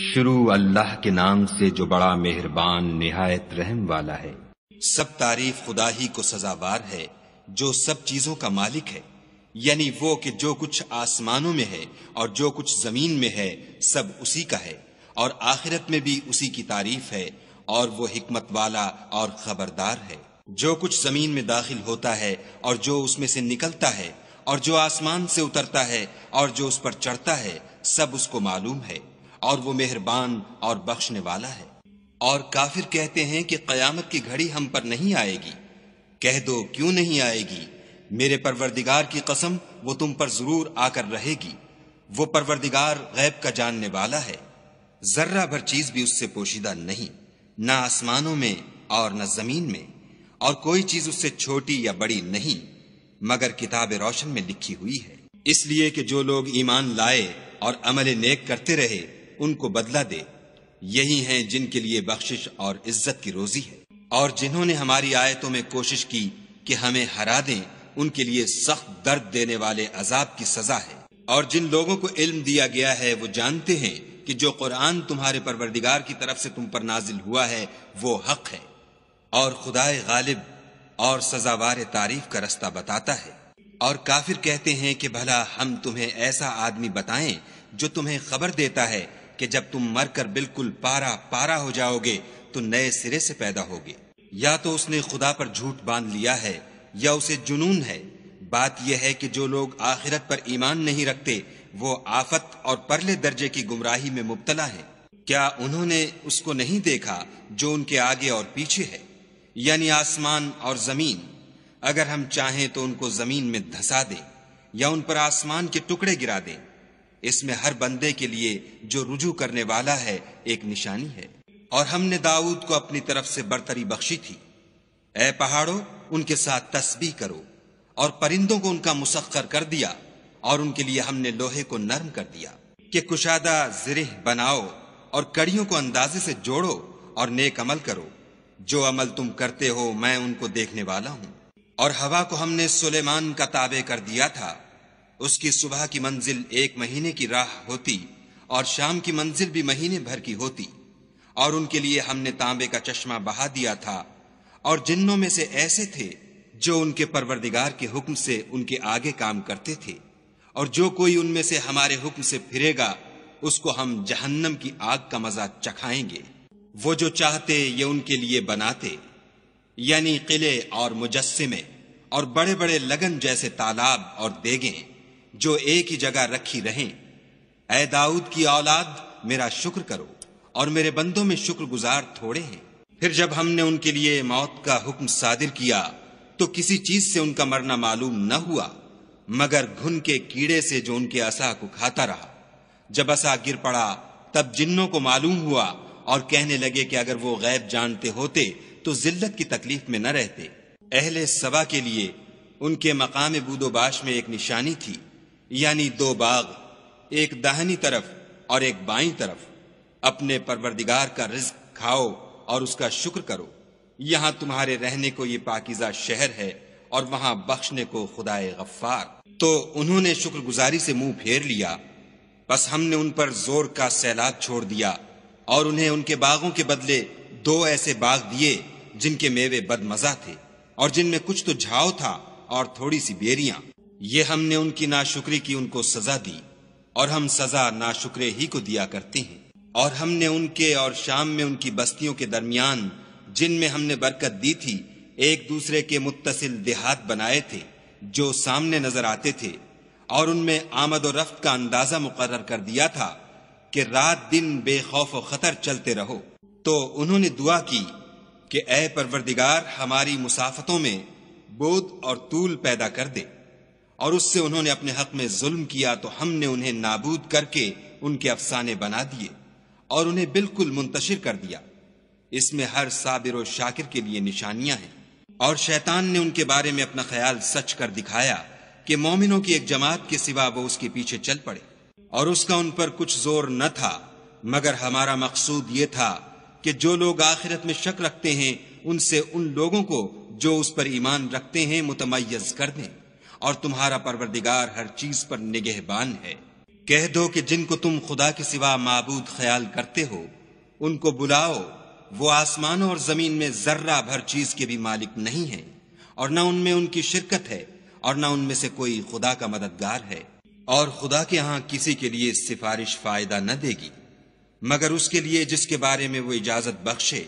شروع اللہ کے نام سے جو بڑا مہربان نہایت رحم والا ہے۔ سب تعریف خدا ہی کو سزاوار ہے جو سب چیزوں کا مالک ہے، یعنی وہ کہ جو کچھ آسمانوں میں ہے اور جو کچھ زمین میں ہے سب اسی کا ہے، اور آخرت میں بھی اسی کی تعریف ہے، اور وہ حکمت والا اور خبردار ہے۔ جو کچھ زمین میں داخل ہوتا ہے اور جو اس میں سے نکلتا ہے اور جو آسمان سے اترتا ہے اور جو اس پر چڑھتا ہے سب اس کو معلوم ہے، اور وہ مہربان اور بخشنے والا ہے۔ اور کافر کہتے ہیں کہ قیامت کی گھڑی ہم پر نہیں آئے گی۔ کہہ دو کیوں نہیں آئے گی؟ میرے پروردگار کی قسم وہ تم پر ضرور آ کر رہے گی۔ وہ پروردگار غیب کا جاننے والا ہے، ذرہ بھر چیز بھی اس سے پوشیدہ نہیں، نہ آسمانوں میں اور نہ زمین میں، اور کوئی چیز اس سے چھوٹی یا بڑی نہیں مگر کتاب روشن میں لکھی ہوئی ہے۔ اس لیے کہ جو لوگ ایمان لائے اور عمل نیک کرتے رہے ان کو بدلہ دے، یہی ہیں جن کے لیے بخشش اور عزت کی روزی ہے۔ اور جنہوں نے ہماری آیتوں میں کوشش کی کہ ہمیں ہرا دیں ان کے لیے سخت درد دینے والے عذاب کی سزا ہے۔ اور جن لوگوں کو علم دیا گیا ہے وہ جانتے ہیں کہ جو قرآن تمہارے پروردگار کی طرف سے تم پر نازل ہوا ہے وہ حق ہے، اور خدائے غالب اور سزاوار تعریف کا رستہ بتاتا ہے۔ اور کافر کہتے ہیں کہ بھلا ہم تمہیں ایسا آدمی بتائیں جو تمہیں خبر دیتا ہے کہ جب تم مر کر بالکل پارا پارا ہو جاؤ گے تو نئے سرے سے پیدا ہوگے۔ یا تو اس نے خدا پر جھوٹ باندھ لیا ہے یا اسے جنون ہے۔ بات یہ ہے کہ جو لوگ آخرت پر ایمان نہیں رکھتے وہ آفت اور پرلے درجے کی گمراہی میں مبتلا ہیں۔ کیا انہوں نے اس کو نہیں دیکھا جو ان کے آگے اور پیچھے ہے، یعنی آسمان اور زمین؟ اگر ہم چاہیں تو ان کو زمین میں دھسا دیں یا ان پر آسمان کے ٹکڑے گرا دیں۔ اس میں ہر بندے کے لیے جو رجوع کرنے والا ہے ایک نشانی ہے۔ اور ہم نے داؤد کو اپنی طرف سے برتری بخشی تھی۔ اے پہاڑوں ان کے ساتھ تسبیح کرو، اور پرندوں کو ان کا مسخر کر دیا، اور ان کے لیے ہم نے لوہے کو نرم کر دیا کہ کشادہ زرہ بناؤ، اور کڑیوں کو اندازے سے جوڑو اور نیک عمل کرو۔ جو عمل تم کرتے ہو میں ان کو دیکھنے والا ہوں۔ اور ہوا کو ہم نے سلیمان کا تابع کر دیا تھا، اس کی صبح کی منزل 1 مہینے کی راہ ہوتی اور شام کی منزل بھی مہینے بھر کی ہوتی۔ اور ان کے لیے ہم نے تانبے کا چشمہ بہا دیا تھا، اور جنوں میں سے ایسے تھے جو ان کے پروردگار کے حکم سے ان کے آگے کام کرتے تھے، اور جو کوئی ان میں سے ہمارے حکم سے پھرے گا اس کو ہم جہنم کی آگ کا مزہ چکھائیں گے۔ وہ جو چاہتے یہ ان کے لیے بناتے، یعنی قلعے اور مجسمے اور بڑے بڑے لگن جیسے تالاب اور دیگیں جو ایک ہی جگہ رکھی رہیں۔ اے داؤد کی اولاد میرا شکر کرو، اور میرے بندوں میں شکر گزار تھوڑے ہیں۔ پھر جب ہم نے ان کے لیے موت کا حکم صادر کیا تو کسی چیز سے ان کا مرنا معلوم نہ ہوا مگر گھن کے کیڑے سے جو ان کے عصا کو کھاتا رہا۔ جب عصا گر پڑا تب جنوں کو معلوم ہوا اور کہنے لگے کہ اگر وہ غیب جانتے ہوتے تو ذلت کی تکلیف میں نہ رہتے۔ اہل سبا کے لیے ان کے مقام بود و باش میں ایک نشانی تھی، یعنی 2 باغ، ایک داہنی طرف اور ایک بائیں طرف۔ اپنے پروردگار کا رزق کھاؤ اور اس کا شکر کرو۔ یہاں تمہارے رہنے کو یہ پاکیزہ شہر ہے، اور وہاں بخشنے کو خدائے غفار۔ تو انہوں نے شکر گزاری سے منہ پھیر لیا، بس ہم نے ان پر زور کا سیلاب چھوڑ دیا، اور انہیں ان کے باغوں کے بدلے 2 ایسے باغ دیے جن کے میوے بد مزہ تھے، اور جن میں کچھ تو جھاؤ تھا اور تھوڑی سی بیریاں۔ یہ ہم نے ان کی ناشکری کی ان کو سزا دی، اور ہم سزا ناشکرے ہی کو دیا کرتے ہیں۔ اور ہم نے ان کے اور شام میں ان کی بستیوں کے درمیان جن میں ہم نے برکت دی تھی ایک دوسرے کے متصل دیہات بنائے تھے جو سامنے نظر آتے تھے، اور ان میں آمد و رفت کا اندازہ مقرر کر دیا تھا کہ رات دن بے خوف و خطر چلتے رہو۔ تو انہوں نے دعا کی کہ اے پروردگار ہماری مسافتوں میں بود اور طول پیدا کر دے، اور اس سے انہوں نے اپنے حق میں ظلم کیا تو ہم نے انہیں نابود کر کے ان کے افسانے بنا دیے اور انہیں بالکل منتشر کر دیا۔ اس میں ہر صابر و شاکر کے لیے نشانیاں ہیں۔ اور شیطان نے ان کے بارے میں اپنا خیال سچ کر دکھایا کہ مومنوں کی ایک جماعت کے سوا وہ اس کے پیچھے چل پڑے، اور اس کا ان پر کچھ زور نہ تھا مگر ہمارا مقصود یہ تھا کہ جو لوگ آخرت میں شک رکھتے ہیں ان سے ان لوگوں کو جو اس پر ایمان رکھتے ہیں متمیز کر دیں، اور تمہارا پروردگار ہر چیز پر نگہبان ہے۔ کہہ دو کہ جن کو تم خدا کے سوا معبود خیال کرتے ہو ان کو بلاؤ، وہ آسمانوں اور زمین میں ذرہ بھر چیز کے بھی مالک نہیں ہیں، اور نہ ان میں ان کی شرکت ہے، اور نہ ان میں سے کوئی خدا کا مددگار ہے، اور خدا کے ہاں کسی کے لیے سفارش فائدہ نہ دے گی مگر اس کے لیے جس کے بارے میں وہ اجازت بخشے،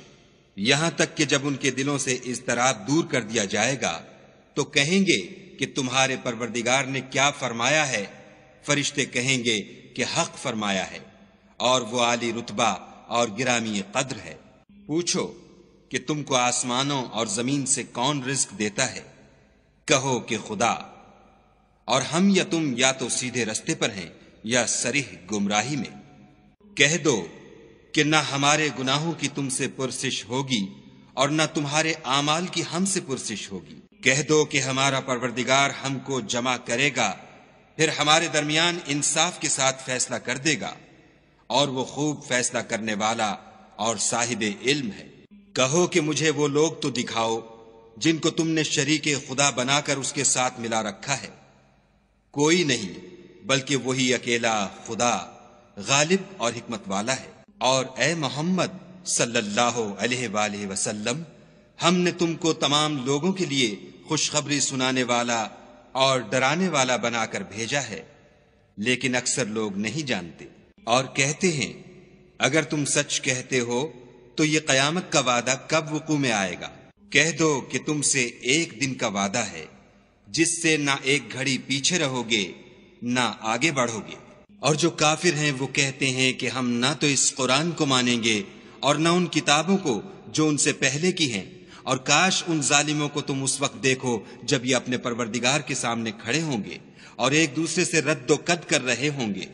یہاں تک کہ جب ان کے دلوں سے اضطراب دور کر دیا جائے گا تو کہیں گے کہ تمہارے پروردگار نے کیا فرمایا ہے؟ فرشتے کہیں گے کہ حق فرمایا ہے، اور وہ عالی رتبہ اور گرامی قدر ہے۔ پوچھو کہ تم کو آسمانوں اور زمین سے کون رزق دیتا ہے؟ کہو کہ خدا، اور ہم یا تم یا تو سیدھے رستے پر ہیں یا صریح گمراہی میں۔ کہہ دو کہ نہ ہمارے گناہوں کی تم سے پرسش ہوگی اور نہ تمہارے اعمال کی ہم سے پرسش ہوگی۔ کہہ دو کہ ہمارا پروردگار ہم کو جمع کرے گا، پھر ہمارے درمیان انصاف کے ساتھ فیصلہ کر دے گا، اور وہ خوب فیصلہ کرنے والا اور صاحب علم ہے۔ کہو کہ مجھے وہ لوگ تو دکھاؤ جن کو تم نے شریک خدا بنا کر اس کے ساتھ ملا رکھا ہے۔ کوئی نہیں بلکہ وہی اکیلا خدا غالب اور حکمت والا ہے۔ اور اے محمد صلی اللہ علیہ وآلہ وسلم، ہم نے تم کو تمام لوگوں کے لیے خوشخبری سنانے والا اور ڈرانے والا بنا کر بھیجا ہے، لیکن اکثر لوگ نہیں جانتے۔ اور کہتے ہیں اگر تم سچ کہتے ہو تو یہ قیامت کا وعدہ کب وقوع میں آئے گا؟ کہہ دو کہ تم سے ایک دن کا وعدہ ہے جس سے نہ ایک گھڑی پیچھے رہو گے نہ آگے بڑھو گے۔ اور جو کافر ہیں وہ کہتے ہیں کہ ہم نہ تو اس قرآن کو مانیں گے اور نہ ان کتابوں کو جو ان سے پہلے کی ہیں، اور کاش ان ظالموں کو تم اس وقت دیکھو جب یہ اپنے پروردگار کے سامنے کھڑے ہوں گے اور ایک دوسرے سے رد و قد کر رہے ہوں گے۔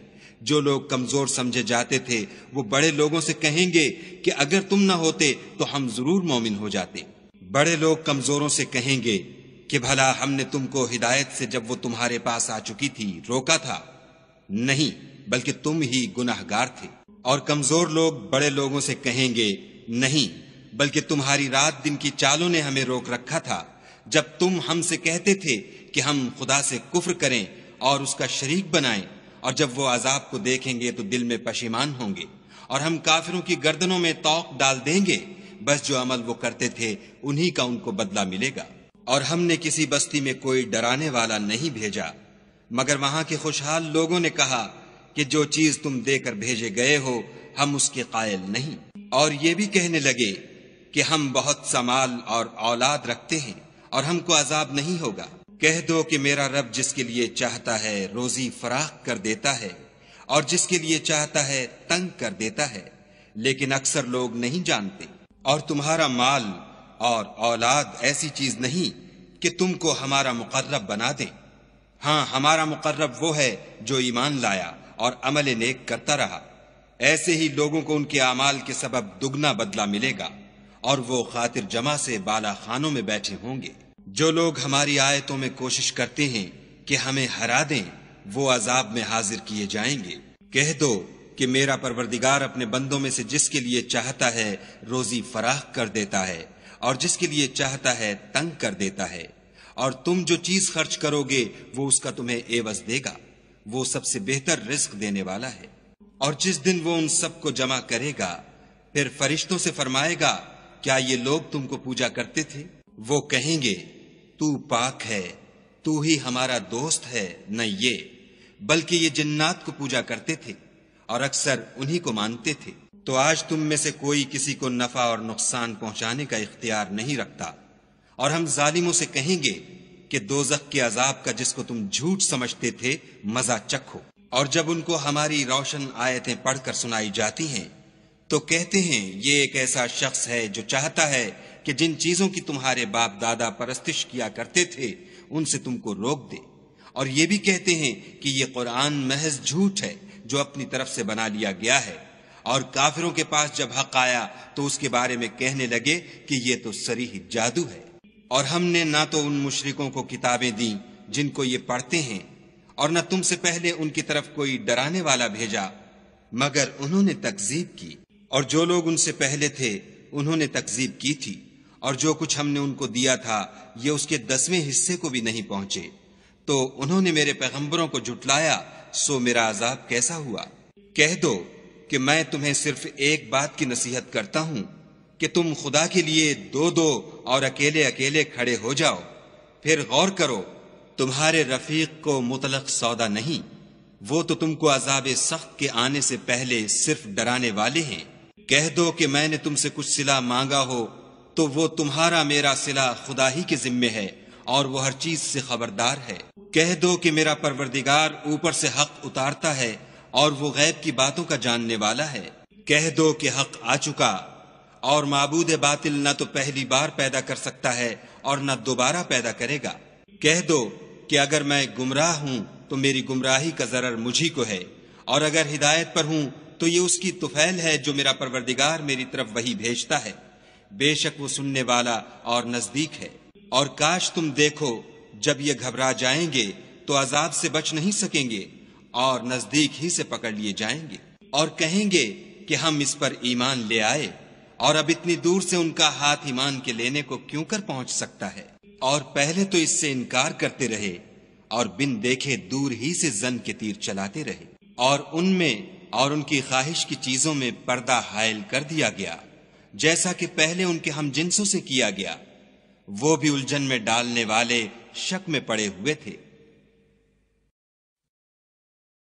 جو لوگ کمزور سمجھے جاتے تھے وہ بڑے لوگوں سے کہیں گے کہ اگر تم نہ ہوتے تو ہم ضرور مومن ہو جاتے۔ بڑے لوگ کمزوروں سے کہیں گے کہ بھلا ہم نے تم کو ہدایت سے جب وہ تمہارے پاس آ چکی تھی روکا تھا؟ نہیں، بلکہ تم ہی گناہگار تھے۔ اور کمزور لوگ بڑے لوگوں سے کہیں گے نہیں، بلکہ تمہاری رات دن کی چالوں نے ہمیں روک رکھا تھا جب تم ہم سے کہتے تھے کہ ہم خدا سے کفر کریں اور اس کا شریک بنائیں، اور جب وہ عذاب کو دیکھیں گے تو دل میں پشیمان ہوں گے، اور ہم کافروں کی گردنوں میں طوق ڈال دیں گے، بس جو عمل وہ کرتے تھے انہی کا ان کو بدلہ ملے گا۔ اور ہم نے کسی بستی میں کوئی ڈرانے والا نہیں بھیجا مگر وہاں کے خوشحال لوگوں نے کہا کہ جو چیز تم دے کر بھیجے گئے ہو ہم اس کے قائل نہیں، اور یہ بھی کہنے لگے کہ ہم بہت سا مال اور اولاد رکھتے ہیں اور ہم کو عذاب نہیں ہوگا۔ کہہ دو کہ میرا رب جس کے لیے چاہتا ہے روزی فراخ کر دیتا ہے اور جس کے لیے چاہتا ہے تنگ کر دیتا ہے، لیکن اکثر لوگ نہیں جانتے۔ اور تمہارا مال اور اولاد ایسی چیز نہیں کہ تم کو ہمارا مقرب بنا دیں۔ ہاں، ہمارا مقرب وہ ہے جو ایمان لایا اور عمل نیک کرتا رہا۔ ایسے ہی لوگوں کو ان کے اعمال کے سبب دگنا بدلہ ملے گا، اور وہ خاطر جمع سے بالا خانوں میں بیٹھے ہوں گے۔ جو لوگ ہماری آیتوں میں کوشش کرتے ہیں کہ ہمیں ہرا دیں وہ عذاب میں حاضر کیے جائیں گے۔ کہہ دو کہ میرا پروردگار اپنے بندوں میں سے جس کے لیے چاہتا ہے روزی فراخ کر دیتا ہے اور جس کے لیے چاہتا ہے تنگ کر دیتا ہے، اور تم جو چیز خرچ کرو گے وہ اس کا تمہیں عوض دے گا، وہ سب سے بہتر رزق دینے والا ہے۔ اور جس دن وہ ان سب کو جمع کرے گا پھر فرشتوں سے فرمائے گا کیا یہ لوگ تم کو پوجا کرتے تھے؟ وہ کہیں گے تو پاک ہے، تو ہی ہمارا دوست ہے، نہ یہ بلکہ یہ جنات کو پوجا کرتے تھے اور اکثر انہی کو مانتے تھے۔ تو آج تم میں سے کوئی کسی کو نفع اور نقصان پہنچانے کا اختیار نہیں رکھتا، اور ہم ظالموں سے کہیں گے کہ دوزخ کے عذاب کا جس کو تم جھوٹ سمجھتے تھے مزہ چکھو۔ اور جب ان کو ہماری روشن آیتیں پڑھ کر سنائی جاتی ہیں تو کہتے ہیں یہ ایک ایسا شخص ہے جو چاہتا ہے کہ جن چیزوں کی تمہارے باپ دادا پرستش کیا کرتے تھے ان سے تم کو روک دے، اور یہ بھی کہتے ہیں کہ یہ قرآن محض جھوٹ ہے جو اپنی طرف سے بنا لیا گیا ہے۔ اور کافروں کے پاس جب حق آیا تو اس کے بارے میں کہنے لگے کہ یہ تو صریح جادو ہے۔ اور ہم نے نہ تو ان مشرکوں کو کتابیں دیں جن کو یہ پڑھتے ہیں، اور نہ تم سے پہلے ان کی طرف کوئی ڈرانے والا بھیجا مگر انہوں نے تکذیب کی، اور جو لوگ ان سے پہلے تھے انہوں نے تکذیب کی تھی، اور جو کچھ ہم نے ان کو دیا تھا یہ اس کے 10ویں حصے کو بھی نہیں پہنچے۔ تو انہوں نے میرے پیغمبروں کو جھٹلایا سو میرا عذاب کیسا ہوا۔ کہہ دو کہ میں تمہیں صرف ایک بات کی نصیحت کرتا ہوں کہ تم خدا کے لیے دو دو اور اکیلے اکیلے کھڑے ہو جاؤ، پھر غور کرو، تمہارے رفیق کو مطلق سودا نہیں، وہ تو تم کو عذاب سخت کے آنے سے پہلے صرف ڈرانے والے ہیں۔ کہہ دو کہ میں نے تم سے کچھ صلہ مانگا ہو تو وہ تمہارا میرا صلہ خدا ہی کے ذمے ہے، اور وہ ہر چیز سے خبردار ہے۔ کہہ دو کہ میرا پروردگار اوپر سے حق اتارتا ہے اور وہ غیب کی باتوں کا جاننے والا ہے۔ کہہ دو کہ حق آ چکا، اور معبود باطل نہ تو پہلی بار پیدا کر سکتا ہے اور نہ دوبارہ پیدا کرے گا۔ کہہ دو کہ اگر میں گمراہ ہوں تو میری گمراہی کا ضرر مجھی کو ہے، اور اگر ہدایت پر ہوں تو یہ اس کی طفیل ہے جو میرا پروردگار میری طرف وحی بھیجتا ہے، بے شک وہ سننے والا اور نزدیک ہے۔ اور کاش تم دیکھو جب یہ گھبرا جائیں گے تو عذاب سے بچ نہیں سکیں گے اور نزدیک ہی سے پکڑ لیے جائیں گے، اور کہیں گے کہ ہم اس پر ایمان لے آئے، اور اب اتنی دور سے ان کا ہاتھ ایمان کے لینے کو کیوں کر پہنچ سکتا ہے؟ اور پہلے تو اس سے انکار کرتے رہے اور بن دیکھے دور ہی سے زن کے تیر چلاتے رہے، اور ان میں اور ان کی خواہش کی چیزوں میں پردہ حائل کر دیا گیا، جیسا کہ پہلے ان کے ہم جنسوں سے کیا گیا، وہ بھی الجھن میں ڈالنے والے شک میں پڑے ہوئے تھے۔